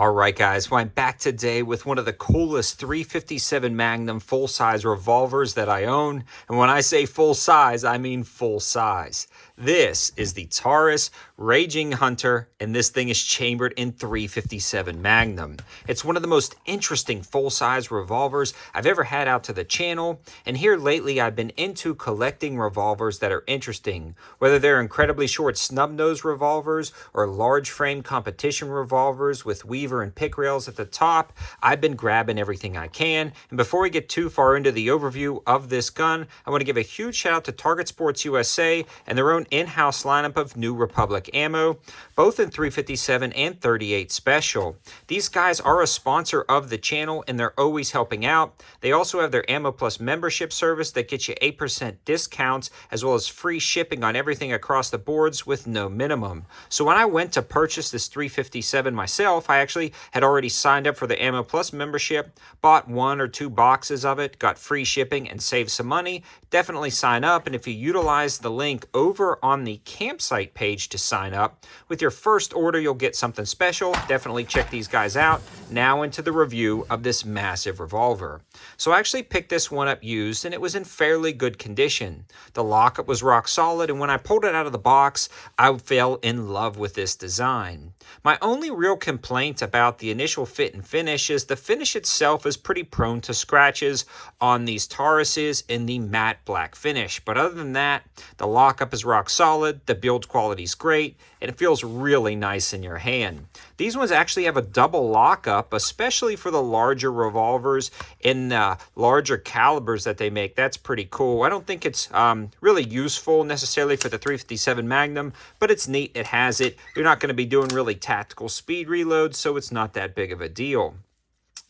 All right, guys, well, I'm back today with one of the coolest 357 Magnum full-size revolvers that I own. And when I say full size, I mean full size. This is the Taurus Raging Hunter, and this thing is chambered in 357 Magnum. It's one of the most interesting full-size revolvers I've ever had out to the channel, and here lately I've been into collecting revolvers that are interesting, whether they're incredibly short snub-nose revolvers or large frame competition revolvers with weaver and pick rails at the top. I've been grabbing everything I can, and before we get too far into the overview of this gun, I want to give a huge shout out to Target Sports USA and their own in-house lineup of New Republic ammo, both in 357 and 38 Special. These guys are a sponsor of the channel and they're always helping out. They also have their Ammo Plus membership service that gets you 8% discounts as well as free shipping on everything across the boards with no minimum. So when I went to purchase this 357 myself, I actually had already signed up for the Ammo Plus membership, bought 1 or 2 boxes of it, got free shipping and saved some money. Definitely sign up, and if you utilize the link over on the campsite page to sign up, with your first order you'll get something special. Definitely check these guys out. Now into the review of this massive revolver. So I actually picked this one up used and it was in fairly good condition. The lockup was rock solid, and when I pulled it out of the box, I fell in love with this design. My only real complaint about the initial fit and finish is the finish itself is pretty prone to scratches on these Tauruses in the matte black finish. But other than that, the lockup is rock solid, the build quality is great, and it feels really nice in your hand. These ones actually have a double lockup, especially for the larger revolvers in larger calibers that they make. That's pretty cool. I don't think it's really useful necessarily for the 357 Magnum, but it's neat. It has it. You're not going to be doing really tactical speed reloads, so it's not that big of a deal.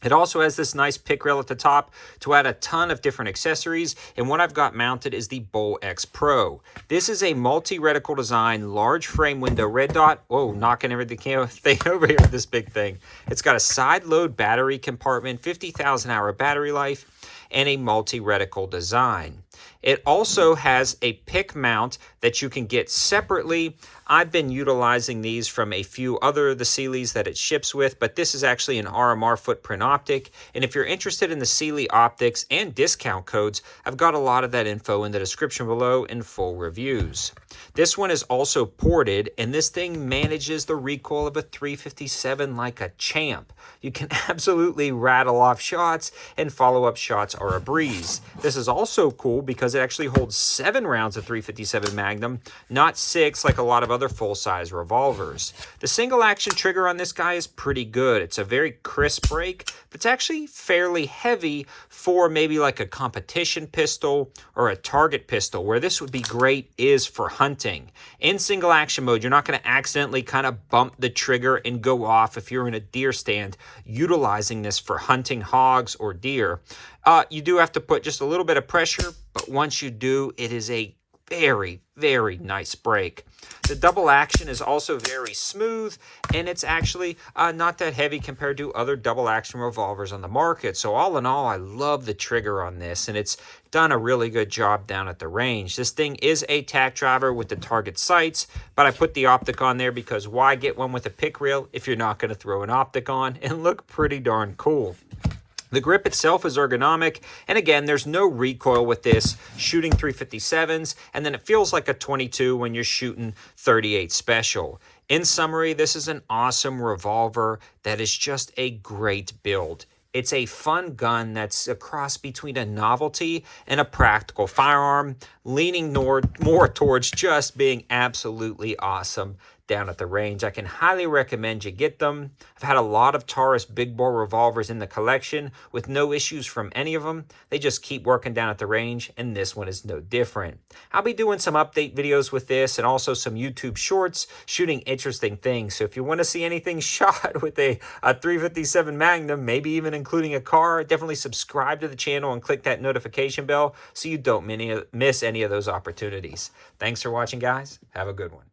It also has this nice pick rail at the top to add a ton of different accessories, and what I've got mounted is the Bull X Pro. This is a multi-reticle design, large frame window red dot. Whoa, knocking everything thing over here with this big thing. It's got a side load battery compartment, 50,000 hour battery life, and a multi-reticle design. It also has a pick mount that you can get separately. I've been utilizing these from a few other of the Cyelees that it ships with, but this is actually an RMR footprint optic. And if you're interested in the Cyelee optics and discount codes, I've got a lot of that info in the description below in full reviews. This one is also ported, and this thing manages the recoil of a 357 like a champ. You can absolutely rattle off shots, and follow-up shots are a breeze. This is also cool because it actually holds 7 rounds of 357 Magnum, not 6 like a lot of other full-size revolvers. The single action trigger on this guy is pretty good. It's a very crisp break, but it's actually fairly heavy for maybe like a competition pistol or a target pistol. Where this would be great is for hunting. In single action mode, you're not going to accidentally kind of bump the trigger and go off if you're in a deer stand utilizing this for hunting hogs or deer. You do have to put just a little bit of pressure, but once you do, it is a very, very nice break. The double action is also very smooth, and it's actually not that heavy compared to other double action revolvers on the market. So all in all, I love the trigger on this, and it's done a really good job down at the range. This thing is a tack driver with the target sights, but I put the optic on there because why get one with a pick rail if you're not going to throw an optic on and look pretty darn cool. The grip itself is ergonomic, and again, there's no recoil with this, shooting 357s, and then it feels like a 22 when you're shooting 38 Special. In summary, this is an awesome revolver that is just a great build. It's a fun gun that's a cross between a novelty and a practical firearm, leaning more towards just being absolutely awesome down at the range. I can highly recommend you get them. I've had a lot of Taurus big bore revolvers in the collection with no issues from any of them. They just keep working down at the range, and this one is no different. I'll be doing some update videos with this and also some YouTube shorts shooting interesting things. So if you want to see anything shot with a 357 Magnum, maybe even including a car, definitely subscribe to the channel and click that notification bell so you don't miss any of those opportunities. Thanks for watching, guys. Have a good one.